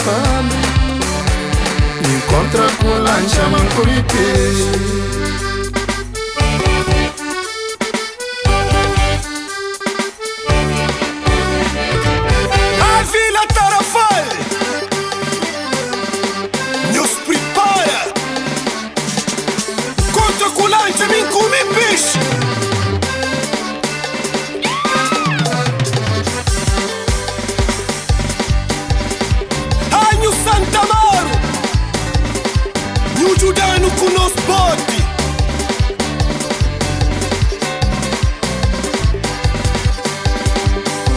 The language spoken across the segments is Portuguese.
Tarafal, me encontra com lancha Mancuripe. Judano com nos bote.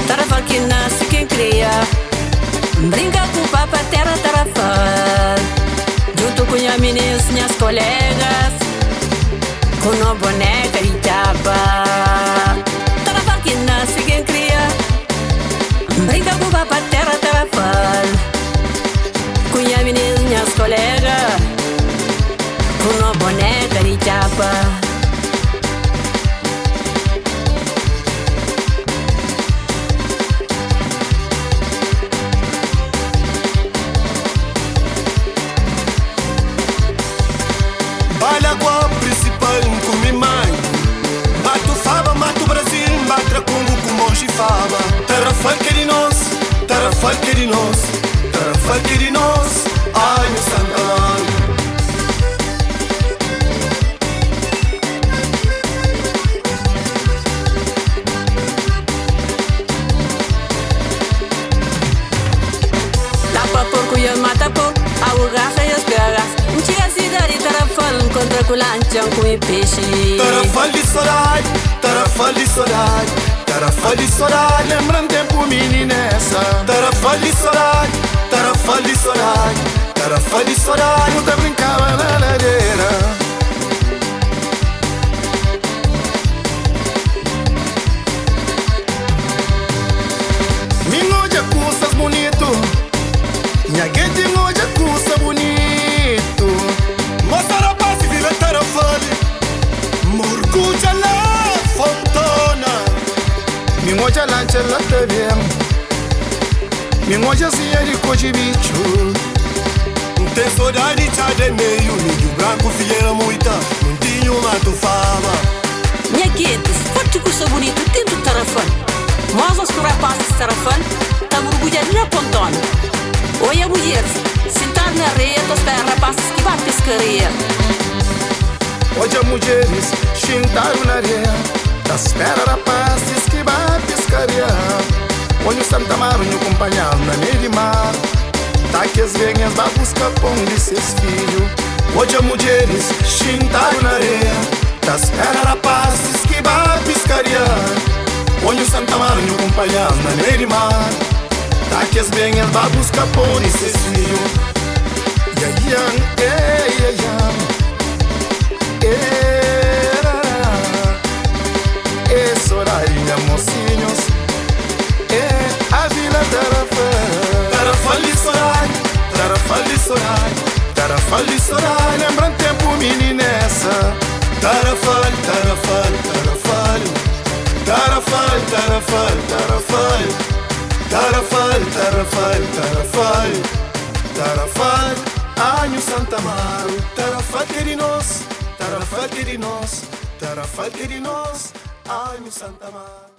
Tarafal que nasce quem cria, brinca com o papa terra Tarafal. Junto com as meninas, minhas colegas, com a boneca de chapa. Tarafal que nasce quem cria, brinca com o papa terra Tarafal. Com as meninas, minhas colegas, com a boneca de chapa. Baila com a principal com minha mãe. Mato Faba, mato Brasil, matra Congo com monge Faba. Tarafal que de nós, Tarafal que de nós, Tarafal que de nós. Ai, meu Santa Mãe. Porco mata por a garça e as pegas. Chega a cidade Tarafal contra com lancha com o peixe. Tarafal de Soraya, Tarafal de Soraya, Tarafal de Soraya, lembra um tempo meninessa. Tarafal de Soraya, Tarafal de Soraya, Tarafal de Soraya, não tá brincava na ladeira. Minhoja custas bonito, minha gente hoje custa bonito. Mostra a paz e vira Tarafal, morguja lá fontona. Minhoja lancha lá também, minhoja zinha de coche bicho. Não tem saudade de de meio, milho branco fieira muita, não tinha mato fama. Minha gente, forte custa bonito, tento Tarafal. Mas os rapazes Tarafal, tá morgulhado na pontona. Oi, a mulher, sentar na areia, tô esperando rapazes que vai pescaria. Hoje as mulheres sentaram na areia, tá espera rapazes que vai pescaria. Olha o Santa Maro me acompanhando na meio de mar, tá que as venhas vai buscar pão de seus filhos. Hoje as mulheres sentaram na areia, tá espera rapazes que vai pescaria. Olha o Santa Maro me acompanhando na meio de mar, tá que as venhas vai buscar pão de seus filhos. Sorarinha, mocinhos, a Vila Tarafal. Tarafal de Soraya, Tarafal de Soraya, Tarafal de Soraya, lembra um tempo meninessa. Tarafal, Tarafal, Tarafal, Tarafal, Tarafal, Tarafal, Tarafal, Tarafal, Tarafal, Tarafal, Anho Santa Maro. Tarafal que de nós, Tarafal que de nós, Tarafal que de nós, Anho Santa Maro.